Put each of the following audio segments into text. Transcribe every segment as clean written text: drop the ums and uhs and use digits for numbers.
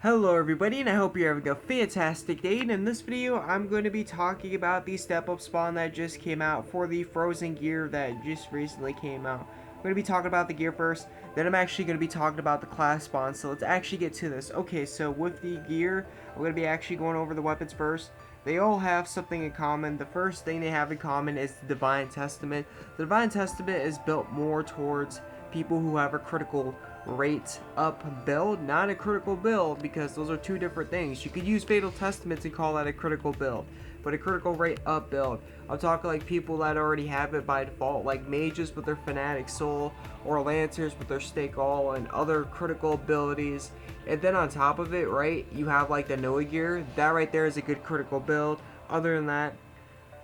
Hello everybody, and I hope you're having a fantastic day. And in this video, I'm going to be talking about the step-up spawn that just came out for the frozen gear that just recently came out. I'm going to be talking about the gear first, then I'm actually going to be talking about the class spawn, so let's actually get to this. Okay, so with the gear, we're going to be actually going over the weapons first. They all have something in common. The first thing they have in common is the Divine Testament. The Divine Testament is built more towards people who have a critical rate up build, not a critical build, because those are two different things. You could use Fatal Testaments and call that a critical build, but a critical rate up build, I'm talking like people that already have it by default, like mages with their Fanatic Soul, or Lancers with their Stake All, and other critical abilities. And then on top of it, right, you have like the Noah gear. That right there is a good critical build. Other than that,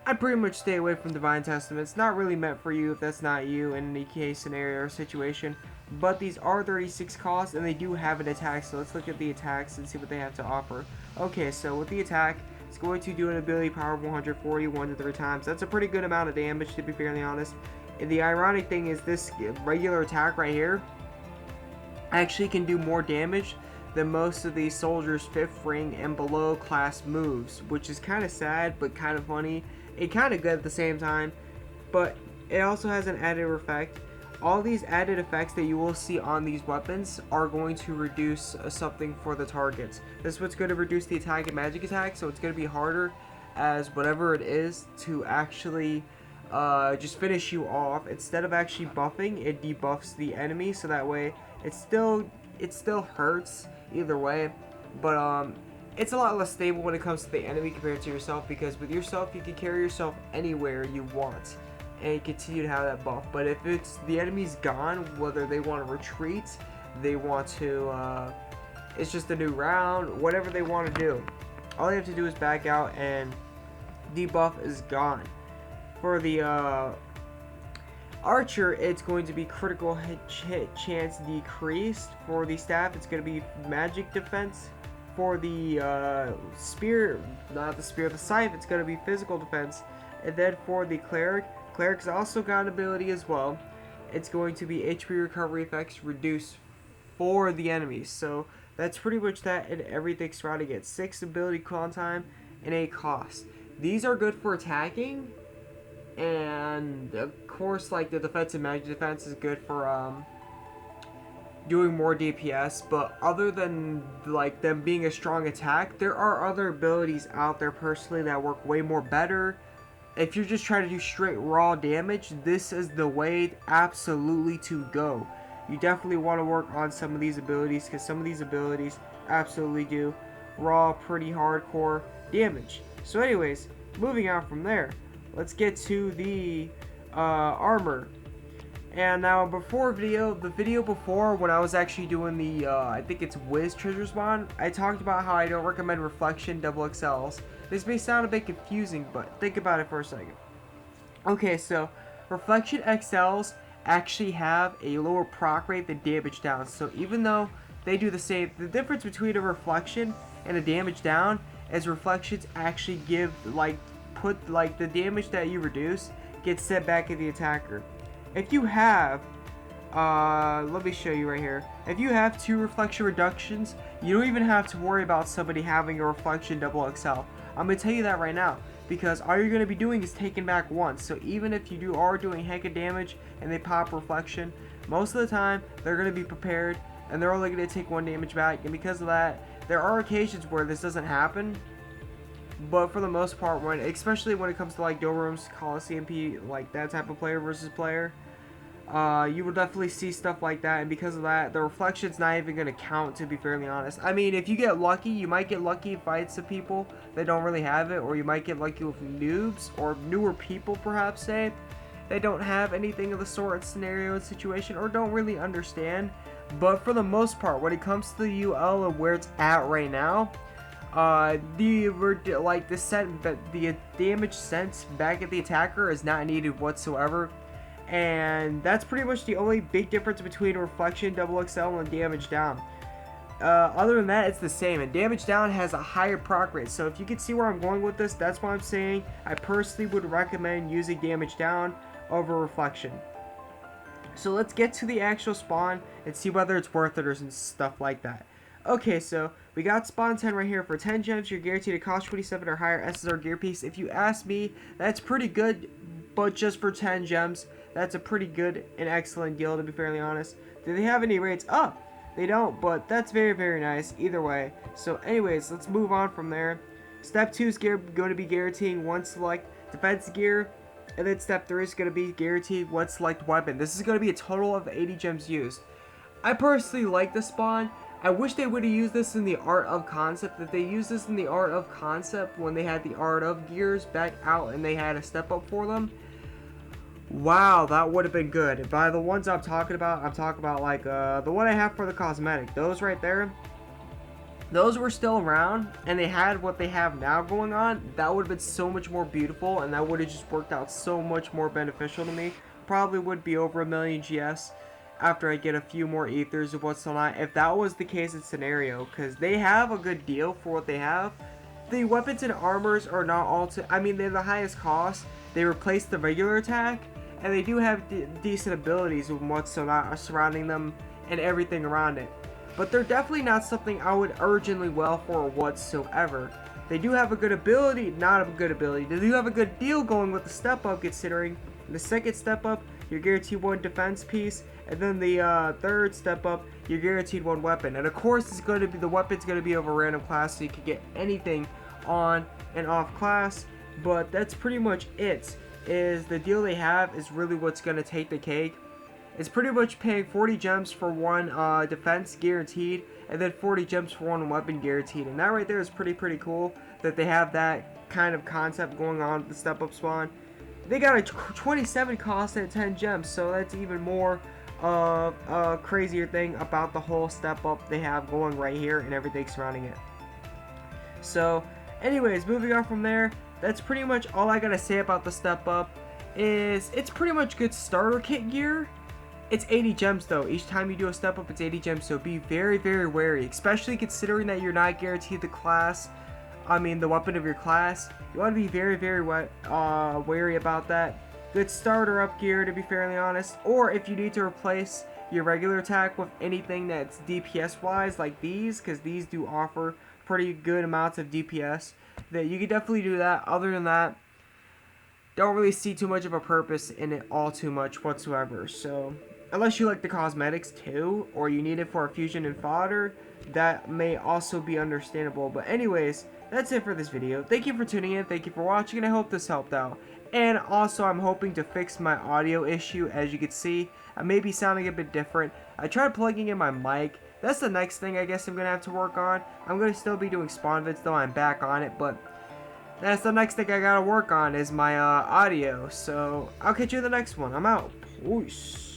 I pretty much stay away from Divine Testament. It's not really meant for you if that's not you in any case, scenario, or situation. But these are 36 costs, and they do have an attack, so let's look at the attacks and see what they have to offer. Okay, so with the attack, it's going to do an ability power of 140 1 to 3 times. That's a pretty good amount of damage, to be fairly honest. And the ironic thing is this regular attack right here actually can do more damage than most of these soldiers' 5th ring and below class moves, which is kind of sad but kind of funny and kind of good at the same time. But it also has an added effect. All these added effects that you will see on these weapons are going to reduce something for the targets. This is what's going to reduce the attack and magic attack, so it's going to be harder as whatever it is to actually just finish you off. Instead of actually buffing, it debuffs the enemy, so that way it still hurts either way, but it's a lot less stable when it comes to the enemy compared to yourself, because with yourself you can carry yourself anywhere you want and continue to have that buff. But if it's the enemy's gone, whether they want to retreat, they want to it's just a new round, whatever they want to do, all they have to do is back out and debuff is gone. For the Archer, it's going to be critical hit chance decreased. For the staff, it's going to be magic defense. For the spear, not the spear, the scythe, it's going to be physical defense. And then for the cleric's also got an ability as well. It's going to be HP recovery effects reduced for the enemies. So that's pretty much that, and everything surrounding it. 6 ability cooldown time and 8 cost. These are good for attacking, and of course like the defense and magic defense is good for doing more DPS. But other than like them being a strong attack, there are other abilities out there personally that work way more better. If you're just trying to do straight raw damage, this is the way absolutely to go. You definitely want to work on some of these abilities, because some of these abilities absolutely do raw pretty hardcore damage. So anyways, moving on from there, let's get to the armor. And now the video before, when I was actually doing the I think it's Wiz treasure spawn, I talked about how I don't recommend reflection XXLs. This may sound a bit confusing, but think about it for a second. Okay, so reflection XLs actually have a lower proc rate than damage down. So even though they do the same, the difference between a reflection and a damage down is reflections actually give put the damage that you reduce gets set back at the attacker. If you have let me show you right here. If you have 2 reflection reductions, you don't even have to worry about somebody having a reflection XXL. I'm gonna tell you that right now, because all you're gonna be doing is taking back once. So even if you are doing heck of damage and they pop reflection, most of the time they're gonna be prepared and they're only gonna take 1 damage back. And because of that, there are occasions where this doesn't happen, but for the most part, especially when it comes to like Dorms, Coliseum P, like that type of player versus player, you will definitely see stuff like that. And because of that, the reflection's not even going to count, to be fairly honest. I mean, if you get lucky, you might get lucky fights of people that don't really have it, or you might get lucky with noobs or newer people, perhaps, say, that don't have anything of the sort scenario and situation, or don't really understand. But for the most part, when it comes to the UL and where it's at right now, the damage sent back at the attacker is not needed whatsoever. And that's pretty much the only big difference between reflection XXL and damage down. Other than that, it's the same, and damage down has a higher proc rate. So if you can see where I'm going with this, that's why I'm saying I personally would recommend using damage down over reflection. So let's get to the actual spawn and see whether it's worth it or some stuff like that. Okay, so We got spawn 10 right here. For 10 gems, you're guaranteed a cost 27 or higher SSR gear piece. If you ask me, that's pretty good, but just for 10 gems, that's a pretty good and excellent deal, to be fairly honest. Do they have any rates up? They don't, but that's very, very nice either way. So anyways, let's move on from there. Step 2 is going to be guaranteeing one select defense gear, and then step 3 is going to be guaranteed one select weapon. This is going to be a total of 80 gems used. I personally like the spawn. I wish they would have used this in the Art of Concept. If they used this in the Art of Concept when they had the Art of gears back out and they had a step up for them, wow, that would have been good. By the ones I'm talking about like the one I have for the cosmetic. Those right there, those were still around and they had what they have now going on. That would have been so much more beautiful, and that would have just worked out so much more beneficial to me. Probably would be over 1,000,000 GS after I get a few more ethers of what's not, if that was the case in scenario, because they have a good deal for what they have. The weapons and armors are not all I mean, they're the highest cost. They replace the regular attack, and they do have decent abilities with what's not surrounding them and everything around it. But they're definitely not something I would urgently well for whatsoever. They do have a good ability, not a good ability. They do have a good deal going with the step up, considering the second step up, you're guaranteed one defense piece, and then the third step up, you're guaranteed one weapon. And of course, it's going to be, the weapon's going to be of a random class, so you can get anything on and off class. But that's pretty much it. Is the deal they have is really what's going to take the cake. It's pretty much paying 40 gems for one defense guaranteed, and then 40 gems for one weapon guaranteed. And that right there is pretty cool that they have that kind of concept going on with the step up spawn. They got a 27 cost at 10 gems, so that's even more of a crazier thing about the whole step up they have going right here and everything surrounding it. So anyways, moving on from there, that's pretty much all I gotta say about the step up. Is it's pretty much good starter kit gear. It's 80 gems though. Each time you do a step up, it's 80 gems, so be very, very wary, especially considering that you're not guaranteed the class, the weapon of your class. You want to be very, very wary about that. Good starter up gear, to be fairly honest. Or if you need to replace your regular attack with anything that's DPS wise, like these, because these do offer pretty good amounts of DPS, that you can definitely do that. Other than that, don't really see too much of a purpose in it all too much whatsoever. So unless you like the cosmetics too, or you need it for a fusion and fodder, that may also be understandable. But anyways, that's it for this video. Thank you for tuning in, thank you for watching, and I hope this helped out. And also, I'm hoping to fix my audio issue. As you can see, I may be sounding a bit different. I tried plugging in my mic. That's the next thing I guess I'm going to have to work on. I'm going to still be doing spawn vids, though I'm back on it, but that's the next thing I got to work on is my audio. So, I'll catch you in the next one. I'm out. Peace.